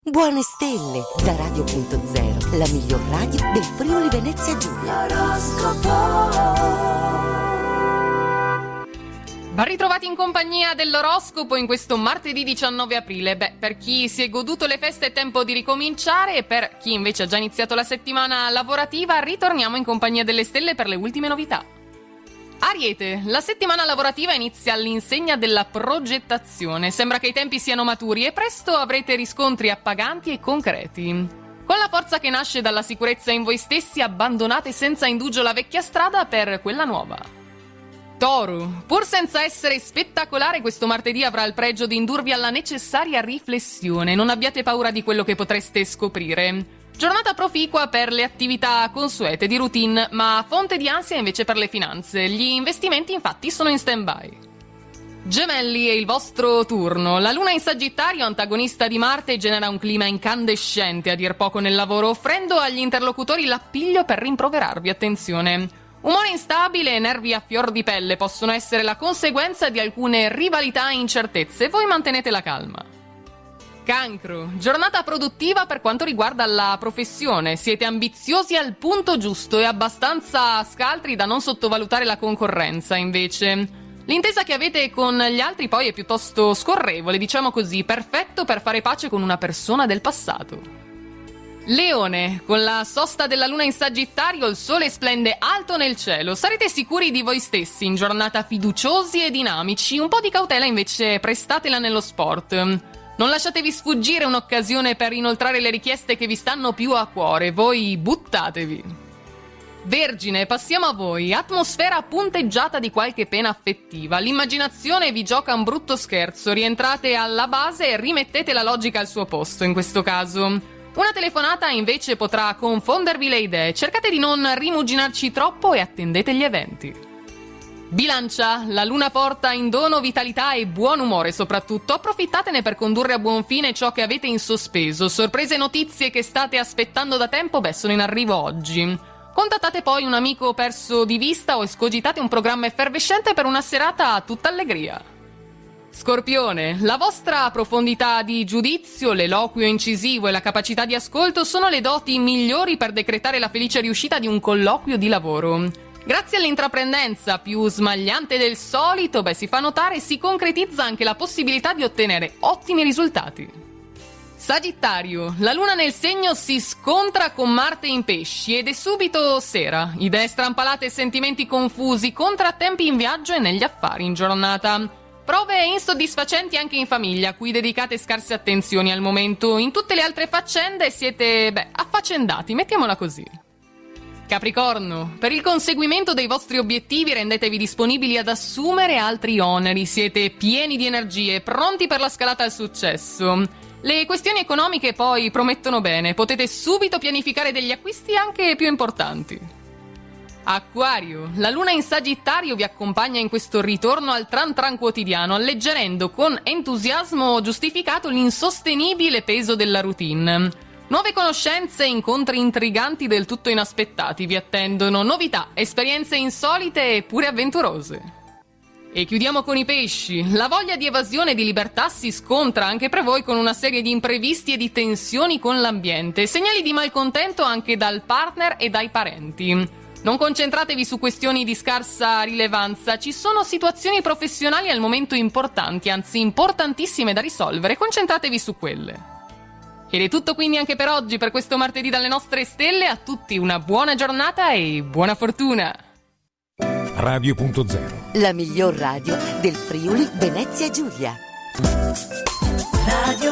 Buone stelle da Radio.0, la miglior radio del Friuli Venezia Giulia. Ben ritrovati in compagnia dell'oroscopo in questo martedì 19 aprile. Per chi si è goduto le feste è tempo di ricominciare e per chi invece ha già iniziato la settimana lavorativa ritorniamo in compagnia delle stelle per le ultime novità. Ariete, la settimana lavorativa inizia all'insegna della progettazione. Sembra che i tempi siano maturi e presto avrete riscontri appaganti e concreti. Con la forza che nasce dalla sicurezza in voi stessi, abbandonate senza indugio la vecchia strada per quella nuova. Toro, pur senza essere spettacolare, questo martedì avrà il pregio di indurvi alla necessaria riflessione. Non abbiate paura di quello che potreste scoprire. Giornata proficua per le attività consuete di routine, ma fonte di ansia invece per le finanze. Gli investimenti infatti sono in stand-by. Gemelli, è il vostro turno. La luna in Sagittario, antagonista di Marte, genera un clima incandescente a dir poco nel lavoro, offrendo agli interlocutori l'appiglio per rimproverarvi. Attenzione. Umore instabile e nervi a fior di pelle possono essere la conseguenza di alcune rivalità e incertezze. Voi mantenete la calma. Cancro, giornata produttiva per quanto riguarda la professione. Siete ambiziosi al punto giusto e abbastanza scaltri da non sottovalutare la concorrenza, invece. L'intesa che avete con gli altri poi è piuttosto scorrevole, diciamo così, perfetto per fare pace con una persona del passato. Leone, con la sosta della luna in Sagittario il sole splende alto nel cielo. Sarete sicuri di voi stessi, in giornata fiduciosi e dinamici. Un po' di cautela invece prestatela nello sport. Non lasciatevi sfuggire un'occasione per inoltrare le richieste che vi stanno più a cuore, voi buttatevi. Vergine, passiamo a voi. Atmosfera punteggiata di qualche pena affettiva. L'immaginazione vi gioca un brutto scherzo. Rientrate alla base e rimettete la logica al suo posto in questo caso. Una telefonata invece potrà confondervi le idee. Cercate di non rimuginarci troppo e attendete gli eventi. Bilancia, la luna porta in dono vitalità e buon umore soprattutto. Approfittatene per condurre a buon fine ciò che avete in sospeso. Sorprese e notizie che state aspettando da tempo, sono in arrivo oggi. Contattate poi un amico perso di vista o escogitate un programma effervescente per una serata a tutta allegria. Scorpione, la vostra profondità di giudizio, l'eloquio incisivo e la capacità di ascolto sono le doti migliori per decretare la felice riuscita di un colloquio di lavoro. Grazie all'intraprendenza più smagliante del solito, si fa notare e si concretizza anche la possibilità di ottenere ottimi risultati. Sagittario, la luna nel segno si scontra con Marte in pesci ed è subito sera. Idee strampalate e sentimenti confusi, contrattempi in viaggio e negli affari in giornata. Prove insoddisfacenti anche in famiglia, a cui dedicate scarse attenzioni al momento. In tutte le altre faccende siete, affaccendati, mettiamola così. Capricorno, per il conseguimento dei vostri obiettivi rendetevi disponibili ad assumere altri oneri, siete pieni di energie, pronti per la scalata al successo. Le questioni economiche poi promettono bene, potete subito pianificare degli acquisti anche più importanti. Acquario, la luna in Sagittario vi accompagna in questo ritorno al tran tran quotidiano, alleggerendo con entusiasmo giustificato l'insostenibile peso della routine. Nuove conoscenze e incontri intriganti del tutto inaspettati vi attendono, novità, esperienze insolite e pure avventurose. E chiudiamo con i pesci. La voglia di evasione e di libertà si scontra anche per voi con una serie di imprevisti e di tensioni con l'ambiente, segnali di malcontento anche dal partner e dai parenti. Non concentratevi su questioni di scarsa rilevanza, ci sono situazioni professionali al momento importanti, anzi importantissime da risolvere, concentratevi su quelle. Ed è tutto quindi anche per oggi, per questo martedì dalle nostre stelle. A tutti una buona giornata e buona fortuna! Radio.0, la miglior radio del Friuli Venezia Giulia. Radio